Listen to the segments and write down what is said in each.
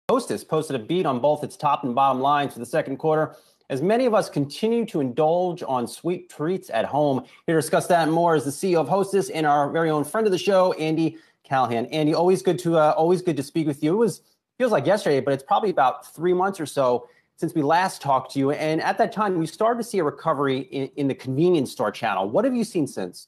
Hostess posted a beat on both its top and bottom lines for the second quarter, as many of us continue to indulge on sweet treats at home. Here to discuss that and more is the CEO of Hostess and our very own friend of the show, Andy Callahan. Andy, always good to speak with you. Feels like yesterday, but it's probably about 3 months or so since we last talked to you. And at that time, we started to see a recovery in the convenience store channel. What have you seen since?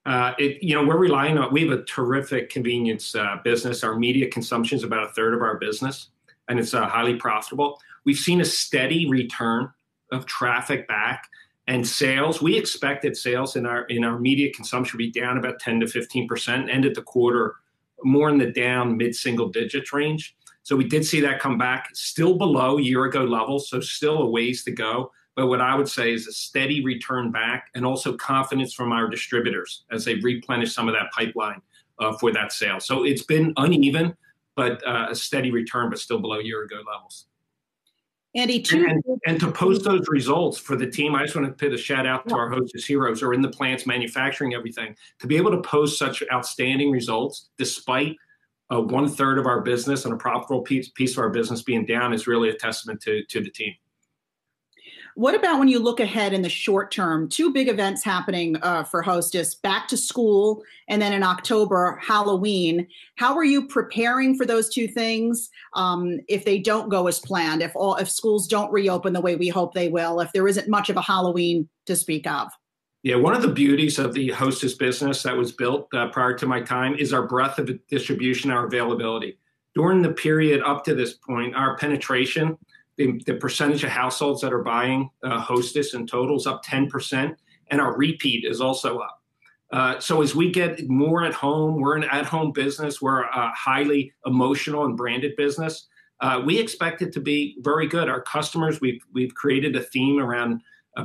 We're relying on, we have a terrific convenience business. Our media consumption is about a third of our business, and it's highly profitable. We've seen a steady return of traffic back and sales. We expected sales in our media consumption to be down about 10 to 15%, ended the quarter more in the down mid-single digits range. So we did see that come back, still below year-ago levels, so still a ways to go. But what I would say is a steady return back, and also confidence from our distributors as they replenish some of that pipeline for that sale. So it's been uneven, but a steady return, but still below year-ago levels. Andy, and to post those results for the team, I just want to put a shout out to our Hostess heroes who are in the plants manufacturing everything. To be able to post such outstanding results despite 1/3 of our business and a profitable piece of our business being down is really a testament to the team. What about when you look ahead in the short term? Two big events happening for Hostess: back to school, and then in October, Halloween. How are you preparing for those two things if they don't go as planned, if schools don't reopen the way we hope they will, if there isn't much of a Halloween to speak of? Yeah, one of the beauties of the Hostess business that was built prior to my time is our breadth of distribution, our availability. During the period up to this point, our penetration, the percentage of households that are buying Hostess in total is up 10%, and our repeat is also up. So as we get more at home, we're an at-home business, we're a highly emotional and branded business. We expect it to be very good. Our customers, we've created a theme around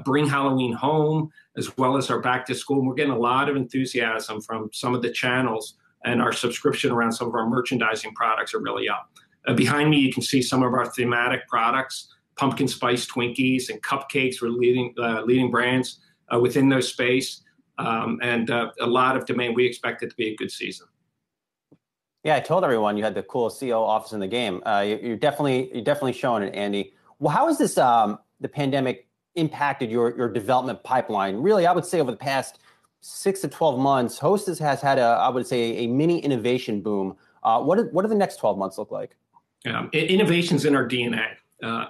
Bring Halloween Home, as well as our back to school. And we're getting a lot of enthusiasm from some of the channels, and our subscription around some of our merchandising products are really up. Behind me, you can see some of our thematic products, pumpkin spice Twinkies and cupcakes. We're leading brands within those space, and a lot of demand. We expect it to be a good season. Yeah, I told everyone you had the coolest CEO office in the game. You're definitely showing it, Andy. Well, how has this the pandemic impacted your development pipeline? Really, I would say over the past 6 to 12 months, Hostess has had a mini innovation boom. What do the next 12 months look like? Innovation's in our DNA.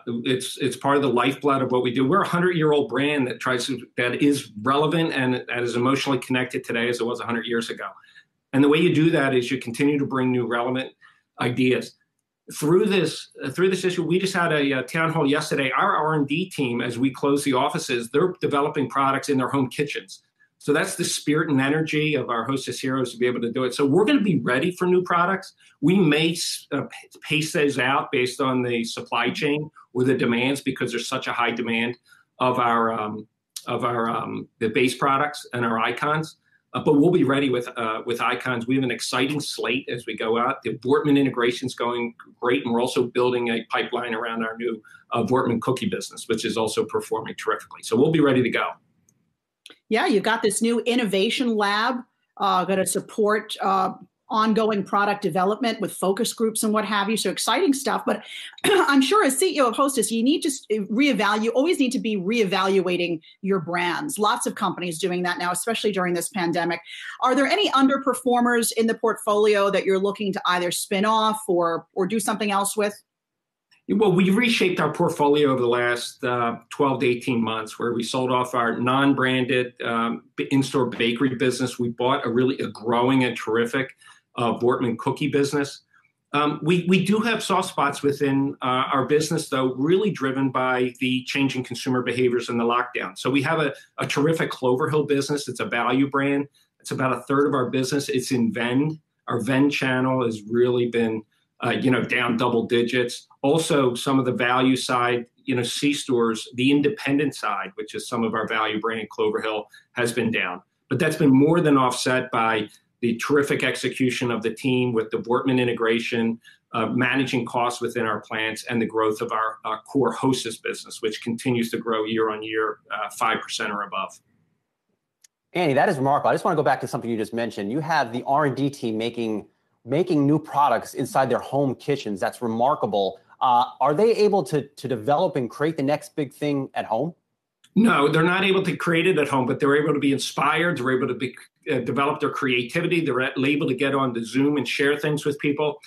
It's part of the lifeblood of what we do. We're a 100-year-old brand that is relevant and that is emotionally connected today as it was 100 years ago. And the way you do that is you continue to bring new relevant ideas. Through this issue, we just had a town hall yesterday. Our R&D team, as we close the offices, they're developing products in their home kitchens. So that's the spirit and energy of our Hostess heroes to be able to do it. So we're going to be ready for new products. We may pace those out based on the supply chain or the demands, because there's such a high demand of the base products and our icons. But we'll be ready with icons. We have an exciting slate as we go out. The Voortman integration is going great, and we're also building a pipeline around our new Voortman cookie business, which is also performing terrifically. So we'll be ready to go. Yeah, you've got this new innovation lab going to support ongoing product development with focus groups and what have you. So exciting stuff. But I'm sure as CEO of Hostess, you need to always need to be reevaluating your brands. Lots of companies doing that now, especially during this pandemic. Are there any underperformers in the portfolio that you're looking to either spin off or do something else with? Well, we reshaped our portfolio over the last 12 to 18 months, where we sold off our non-branded in-store bakery business. We bought a growing and terrific Voortman cookie business. We do have soft spots within our business, though, really driven by the changing consumer behaviors and the lockdown. So we have a terrific Clover Hill business. It's a value brand. It's about a third of our business. It's in Vend. Our Vend channel has really been down double digits. Also, some of the value side, C-stores, the independent side, which is some of our value brand, Clover Hill, has been down. But that's been more than offset by the terrific execution of the team with the Voortman integration, managing costs within our plants, and the growth of our core Hostess business, which continues to grow year on year, 5% or above. Andy, that is remarkable. I just want to go back to something you just mentioned. You have the R&D team making making new products inside their home kitchens. That's remarkable. Are they able to develop and create the next big thing at home? No, they're not able to create it at home, but they're able to be inspired. They're able to develop their creativity. They're able to get on the Zoom and share things with people.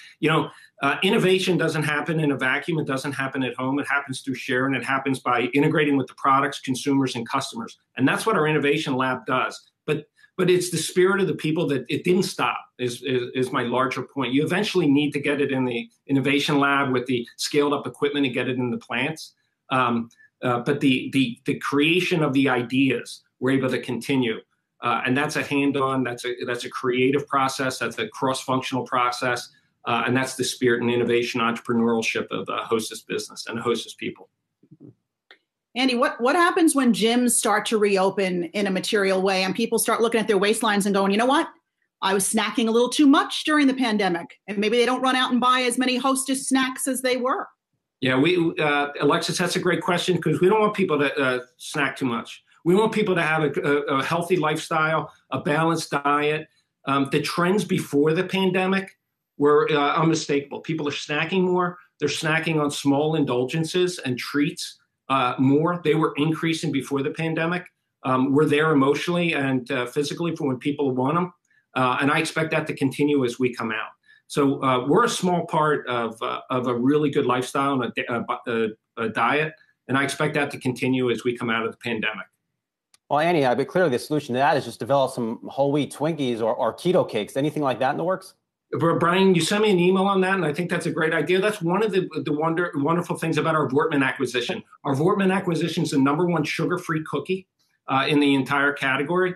Innovation doesn't happen in a vacuum. It doesn't happen at home. It happens through sharing. It happens by integrating with the products, consumers, and customers. And that's what our innovation lab does. But it's the spirit of the people that it didn't stop is my larger point. You eventually need to get it in the innovation lab with the scaled up equipment and get it in the plants. But the creation of the ideas, we're able to continue. And that's a hand-on, that's a creative process, that's a cross-functional process. And that's the spirit and innovation entrepreneurship of Hostess business and Hostess people. Andy, what happens when gyms start to reopen in a material way and people start looking at their waistlines and going, you know what? I was snacking a little too much during the pandemic, and maybe they don't run out and buy as many Hostess snacks as they were. Yeah, Alexis, that's a great question, because we don't want people to snack too much. We want people to have a healthy lifestyle, a balanced diet. The trends before the pandemic were unmistakable. People are snacking more. They're snacking on small indulgences and treats more. They were increasing before the pandemic. We're there emotionally and physically for when people want them. And I expect that to continue as we come out. So we're a small part of a really good lifestyle and a diet. And I expect that to continue as we come out of the pandemic. Well, Andy, I've been clear the solution to that is just develop some whole wheat Twinkies or keto cakes. Anything like that in the works? Brian, you sent me an email on that, and I think that's a great idea. That's one of the wonderful things about our Voortman acquisition. Our Voortman acquisition is the #1 sugar-free cookie in the entire category.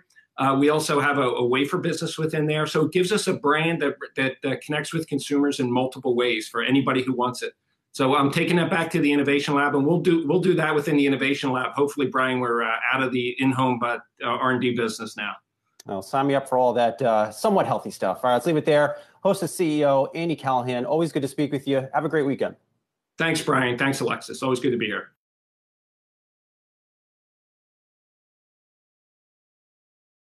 We also have a wafer business within there. So it gives us a brand that connects with consumers in multiple ways for anybody who wants it. So I'm taking that back to the innovation lab, and we'll do that within the innovation lab. Hopefully, Brian, we're out of the in-home R&D business now. Well, sign me up for all that somewhat healthy stuff. All right, let's leave it there. Hostess CEO Andy Callahan, always good to speak with you. Have a great weekend. Thanks, Brian. Thanks, Alexis. Always good to be here.